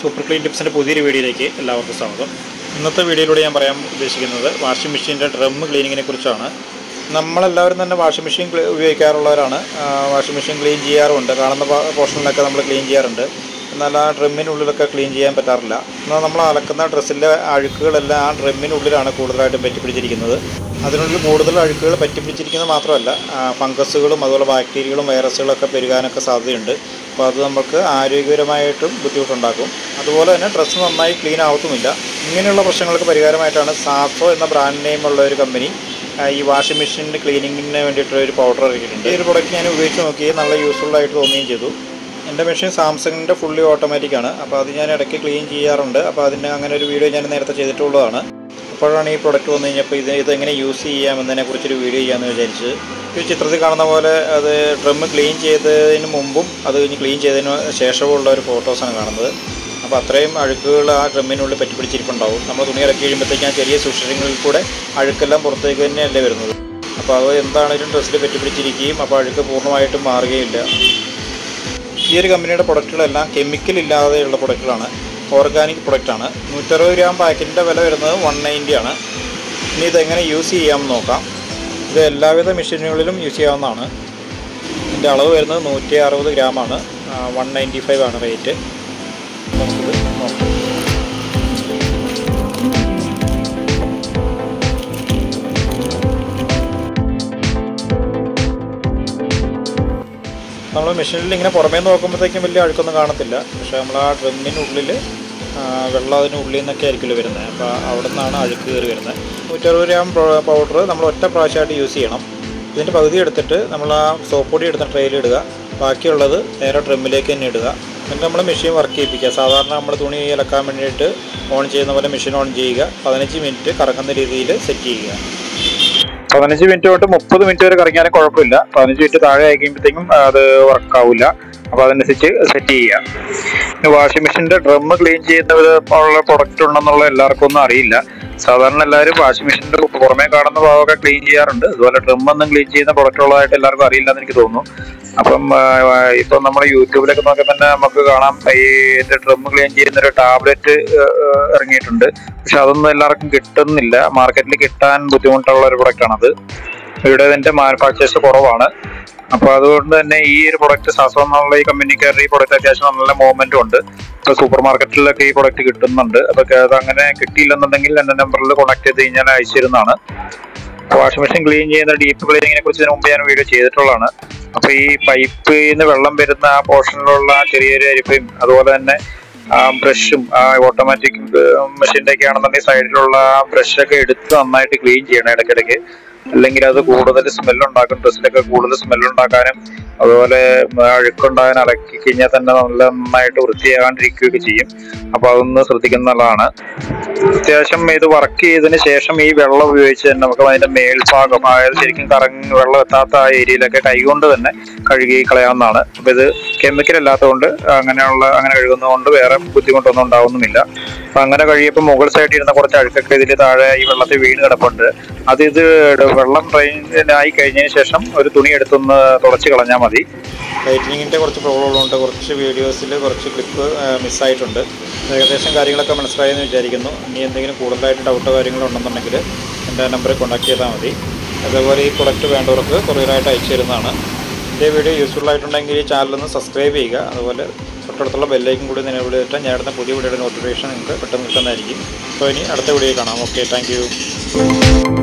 Super clean ടിപ്സിൻ്റെ പുതിയൊരു വീഡിയോയിലേക്ക് എല്ലാവർക്കും സ്വാഗതം. ഇന്നത്തെ വീഡിയോയിലൂടെ ഞാൻ പറയാൻ ഉദ്ദേശിക്കുന്നത് വാഷിംഗ് മെഷീൻ്റെ ഡ്രം ക്ലീനിങ്ങിനെ കുറിച്ചാണ്. നമ്മളെല്ലാവരും തന്നെ വാഷിംഗ് മെഷീൻ ഉപയോഗിക്കാറുള്ളവരാണ്. വാഷിംഗ് മെഷീൻ ക്ലീൻ ചെയ്യാറുണ്ട്, കാണുന്ന പോർഷനിലൊക്കെ നമ്മൾ ക്ലീൻ ചെയ്യാറുണ്ട്. എന്നാൽ ആ ഡ്രമ്മിനുള്ളിലൊക്കെ ക്ലീൻ ചെയ്യാൻ പറ്റാറില്ല. എന്നാൽ നമ്മൾ അലക്കുന്ന ഡ്രസ്സിൻ്റെ അഴുക്കുകളെല്ലാം ആ ഡ്രമ്മിനുള്ളിലാണ് കൂടുതലായിട്ടും പറ്റിപ്പിടിച്ചിരിക്കുന്നത്. അതിനുള്ളിൽ കൂടുതൽ അഴുക്കുകൾ പറ്റിപ്പിടിച്ചിരിക്കുന്നത് മാത്രമല്ല, ഫംഗസുകളും അതുപോലെ ബാക്ടീരിയകളും വൈറസുകളൊക്കെ പെരുകാനൊക്കെ സാധ്യതയുണ്ട്. അപ്പോൾ അത് നമുക്ക് ആരോഗ്യപരമായിട്ടും ബുദ്ധിമുട്ടുണ്ടാക്കും. അതുപോലെ തന്നെ ഡ്രസ്സ് നന്നായി ക്ലീൻ ആവത്തുമില്ല. ഇങ്ങനെയുള്ള പ്രശ്നങ്ങൾക്ക് പരിഹാരമായിട്ടാണ് സാസോ എന്ന ബ്രാൻഡ് നെയിമുള്ള ഒരു കമ്പനി ഈ വാഷിംഗ് മെഷീൻ്റെ ക്ലീനിങ്ങിന് വേണ്ടിയിട്ടൊരു പൗഡർ ഇറക്കിയിട്ടുണ്ട്. ഈ ഒരു പ്രോഡക്റ്റ് ഞാൻ ഉപയോഗിച്ച് നോക്കി, നല്ല യൂസ്ഫുള്ളായിട്ട് തോന്നുകയും ചെയ്തു. എൻ്റെ മെഷീൻ സാംസങ്ങിൻ്റെ ഫുള്ളി ഓട്ടോമാറ്റിക്കാണ്. അപ്പോൾ അത് ഞാൻ ഇടയ്ക്ക് ക്ലീൻ ചെയ്യാറുണ്ട്. അപ്പോൾ അതിന് അങ്ങനെ ഒരു വീഡിയോ ഞാൻ നേരത്തെ ചെയ്തിട്ടുള്ളതാണ്. അപ്പോഴാണ് ഈ പ്രൊഡക്റ്റ് വന്നു കഴിഞ്ഞപ്പോൾ ഇതെങ്ങനെ യൂസ് ചെയ്യാമെന്നതിനെക്കുറിച്ചൊരു വീഡിയോ ചെയ്യാമെന്ന് വിചാരിച്ചത്. ഈ ചിത്രത്തിൽ കാണുന്ന പോലെ അത് ഡ്രം ക്ലീൻ ചെയ്തതിന് മുമ്പും അത് കഴിഞ്ഞ് ക്ലീൻ ചെയ്തതിന് ശേഷമുള്ള ഒരു ഫോട്ടോസാണ് കാണുന്നത്. അപ്പോൾ അത്രയും അഴുക്കുകൾ ആ ഡ്രമ്മിനുള്ളിൽ പറ്റിപ്പിടിച്ചിരിപ്പുണ്ടാവും. നമ്മൾ തുണി ഇറക്കി കഴിയുമ്പോഴത്തേക്കും ആ ചെറിയ സുഷിരങ്ങളിൽ കൂടെ അഴുക്കെല്ലാം പുറത്തേക്ക് തന്നെയല്ലേ വരുന്നത്. അപ്പോൾ അത് എന്താണെങ്കിലും ഡ്രസ്സിൽ പറ്റിപ്പിടിച്ചിരിക്കുകയും അപ്പോൾ അഴുക്ക് പൂർണ്ണമായിട്ടും മാറുകയില്ല. ഈ ഒരു കമ്പനിയുടെ പ്രൊഡക്റ്റുകളെല്ലാം കെമിക്കൽ ഇല്ലാതെയുള്ള പ്രൊഡക്റ്റുകളാണ്, ഓർഗാനിക് പ്രൊഡക്റ്റാണ്. 160 ഗ്രാം പാക്കറ്റിൻ്റെ വില വരുന്നത് 190 ആണ്. ഇനി ഇതെങ്ങനെ യൂസ് ചെയ്യാമെന്ന് നോക്കാം. ഇത് എല്ലാവിധ മെഷീനുകളിലും യൂസ് ചെയ്യാവുന്നതാണ്. ഇതിൻ്റെ അളവ് വരുന്നത് 160 ഗ്രാമാണ്. 195 ആണ് റേറ്റ്. നമുക്കിത് നോക്കാം. നമ്മൾ മെഷീനിൽ ഇങ്ങനെ പുറമേ നോക്കുമ്പോഴത്തേക്കും വലിയ അഴുക്കൊന്നും കാണത്തില്ല. പക്ഷേ നമ്മൾ ആ ഡ്രമ്മിനുള്ളിൽ വെള്ളം അതിനുള്ളിൽ നിന്നൊക്കെ ആയിരിക്കുമല്ലോ വരുന്നത്. അപ്പോൾ അവിടെ നിന്നാണ് അഴുക്ക് കയറി വരുന്നത്. 160 ഗ്രാം പൗഡർ നമ്മൾ ഒറ്റ പ്രാവശ്യമായിട്ട് യൂസ് ചെയ്യണം. ഇതിൻ്റെ പകുതി എടുത്തിട്ട് നമ്മൾ ആ സോപ്പ് പൊടി എടുത്ത ട്രെയിലിടുക, ബാക്കിയുള്ളത് നേരെ ഡ്രമ്മിലേക്ക് തന്നെ ഇടുക. എന്നിട്ട് നമ്മൾ മെഷീൻ വർക്ക് ചെയ്യിപ്പിക്കുക. സാധാരണ നമ്മൾ തുണി ഇളക്കാൻ വേണ്ടിയിട്ട് ഓൺ ചെയ്യുന്ന പോലെ മെഷീൻ ഓൺ ചെയ്യുക. 15 മിനിറ്റ് കറങ്ങുന്ന രീതിയിൽ സെറ്റ് ചെയ്യുക. 15 മിനിറ്റ് തൊട്ട് 30 മിനിറ്റ് വരെ കറങ്ങിയാലും കുഴപ്പമില്ല. 15 മിനിറ്റ് താഴെ ആയി കഴിയുമ്പോഴത്തേക്കും അത് വർക്കാവില്ല. അപ്പോൾ അതനുസരിച്ച് സെറ്റ് ചെയ്യുക. പിന്നെ വാഷിംഗ് മെഷീൻ്റെ ഡ്രം ക്ലീൻ ചെയ്യുന്ന ഉള്ള പ്രൊഡക്റ്റ് ഉണ്ടെന്നുള്ള എല്ലാവർക്കും ഒന്നും അറിയില്ല. സാധാരണ എല്ലാവരും വാഷിംഗ് മെഷീൻ്റെ പുറമേ കാണുന്ന ഭാഗമൊക്കെ ക്ലീൻ ചെയ്യാറുണ്ട്. അതുപോലെ ഡ്രം ഒന്നും ക്ലീൻ ചെയ്യുന്ന പ്രൊഡക്റ്റ് ഉള്ളതായിട്ട് എല്ലാവർക്കും അറിയില്ല എന്ന് എനിക്ക് തോന്നുന്നു. അപ്പം ഇപ്പം നമ്മൾ യൂട്യൂബിലൊക്കെ നോക്കി തന്നെ നമുക്ക് കാണാം, ഈ ഡ്രം ക്ലീൻ ചെയ്യുന്നൊരു ടാബ്ലറ്റ് ഇറങ്ങിയിട്ടുണ്ട്. പക്ഷെ അതൊന്നും എല്ലാവർക്കും കിട്ടുന്നില്ല. മാർക്കറ്റിൽ കിട്ടാൻ ബുദ്ധിമുട്ടുള്ള ഒരു പ്രൊഡക്റ്റാണത്. ഇവിടെ ഇതിൻ്റെ മാനുഫാക്ചേഴ്സ് കുറവാണ്. അപ്പോൾ അതുകൊണ്ട് തന്നെ ഈ ഒരു പ്രൊഡക്റ്റ് സാസോ എന്നുള്ള ഈ കമ്പനിക്കാരുടെ ഈ പ്രൊഡക്റ്റ് അത്യാവശ്യം നല്ല മൂവ്മെൻറ്റും ഉണ്ട്. ഇപ്പോൾ സൂപ്പർ മാർക്കറ്റിലൊക്കെ ഈ പ്രൊഡക്റ്റ് കിട്ടുന്നുണ്ട്. അപ്പോൾ അത് അങ്ങനെ കിട്ടിയില്ലെന്നുണ്ടെങ്കിൽ എൻ്റെ നമ്പറിൽ കോൺടാക്ട് ചെയ്ത് കഴിഞ്ഞാൽ അയച്ചു തരുന്നതാണ്. വാഷിംഗ് മെഷീൻ ക്ലീൻ ചെയ്യുന്ന ഡീപ്പ് ക്ലീനിങ്ങിനെ കുറിച്ച് ഇതിനു മുമ്പ് ഞാൻ വീഡിയോ ചെയ്തിട്ടുള്ളതാണ്. അപ്പോൾ ഈ പൈപ്പിൽ നിന്ന് വെള്ളം വരുന്ന ആ പോർഷനിലുള്ള ചെറിയൊരു അരിപ്പയും അതുപോലെ തന്നെ ബ്രഷും ഓട്ടോമാറ്റിക് മെഷീൻ്റെ ഒക്കെ ആണെന്നുണ്ടെങ്കിൽ സൈഡിലുള്ള ബ്രഷൊക്കെ എടുത്ത് നന്നായിട്ട് ക്ലീൻ ചെയ്യണം ഇടയ്ക്കിടയ്ക്ക്. അല്ലെങ്കിൽ അത് കൂടുതൽ സ്മെല്ലുണ്ടാക്കും. ഡ്രസ്സിലൊക്കെ കൂടുതൽ സ്മെല്ലുണ്ടാക്കാനും അതുപോലെ അഴുക്കുണ്ടാകാൻ അലക്കി കഴിഞ്ഞാൽ തന്നെ നന്നായിട്ട് വൃത്തിയാകാണ്ടിരിക്കുകയൊക്കെ ചെയ്യും. അപ്പോൾ അതൊന്ന് ശ്രദ്ധിക്കുന്നത് നല്ലതാണ്. അത്യാവശ്യം ഇത് വർക്ക് ചെയ്തതിന് ശേഷം ഈ വെള്ളം ഉപയോഗിച്ച് തന്നെ നമുക്ക് അതിൻ്റെ മേൽഭാഗം, അതായത് ശരിക്കും വെള്ളം എത്താത്ത ആ ഏരിയയിലൊക്കെ കൈകൊണ്ട് തന്നെ കഴുകി കളയാവുന്നതാണ്. അപ്പോൾ ഇത് കെമിക്കൽ അല്ലാത്തതുകൊണ്ട് അങ്ങനെ കഴുകുന്നതുകൊണ്ട് വേറെ ബുദ്ധിമുട്ടൊന്നും ഉണ്ടാവുന്നുമില്ല. അപ്പം അങ്ങനെ കഴിയുമ്പോൾ മുകൾ സൈഡിൽ ഇരുന്ന കുറച്ച് അഴുക്കൊക്കെ ഇതിൽ താഴെ ഈ വെള്ളത്തിൽ വീണ് കിടപ്പുണ്ട്. ഇത് വെള്ളം ഡ്രെയിനായി കഴിഞ്ഞതിന് ശേഷം ഒരു തുണി എടുത്തൊന്ന് തുടച്ച് കളഞ്ഞാൽ മതി. ലൈറ്റിനിങ്ങിൻ്റെ കുറച്ച് പ്രോബ്ലം ഉള്ളതുകൊണ്ട് കുറച്ച് വീഡിയോസിൽ കുറച്ച് ക്ലിപ്പ് മിസ്സായിട്ടുണ്ട്. ഏകദേശം കാര്യങ്ങളൊക്കെ മനസ്സിലായെന്ന് വിചാരിക്കുന്നു. ഇനി എന്തെങ്കിലും കൂടുതലായിട്ട് ഡൗട്ടോ കാര്യങ്ങളോ ഉണ്ടെന്നുണ്ടെങ്കിൽ എൻ്റെ നമ്പറിൽ കോൺടാക്ട് ചെയ്താൽ മതി. അതേപോലെ ഈ പ്രൊഡക്റ്റ് വേണ്ടവർക്ക് കൊറിയറായിട്ട് അയച്ചു തരുന്നതാണ്. ഇതേ വീഡിയോ യൂസ്ഫുൾ ആയിട്ടുണ്ടെങ്കിൽ ഈ ചാനലൊന്ന് സബ്സ്ക്രൈബ് ചെയ്യുക. അതുപോലെ തൊട്ടടുത്തുള്ള ബെല്ലൈക്കൻ കൂടി നിലവിലിട്ടാൽ ഞാൻ അടുത്ത പുതിയ വീഡിയോയുടെ നോട്ടിഫിക്കേഷൻ നിങ്ങൾക്ക് പെട്ടെന്ന് കിട്ടുന്നതായിരിക്കും. അപ്പോൾ ഇനി അടുത്ത വീഡിയോ കാണാം. Okay, thank you.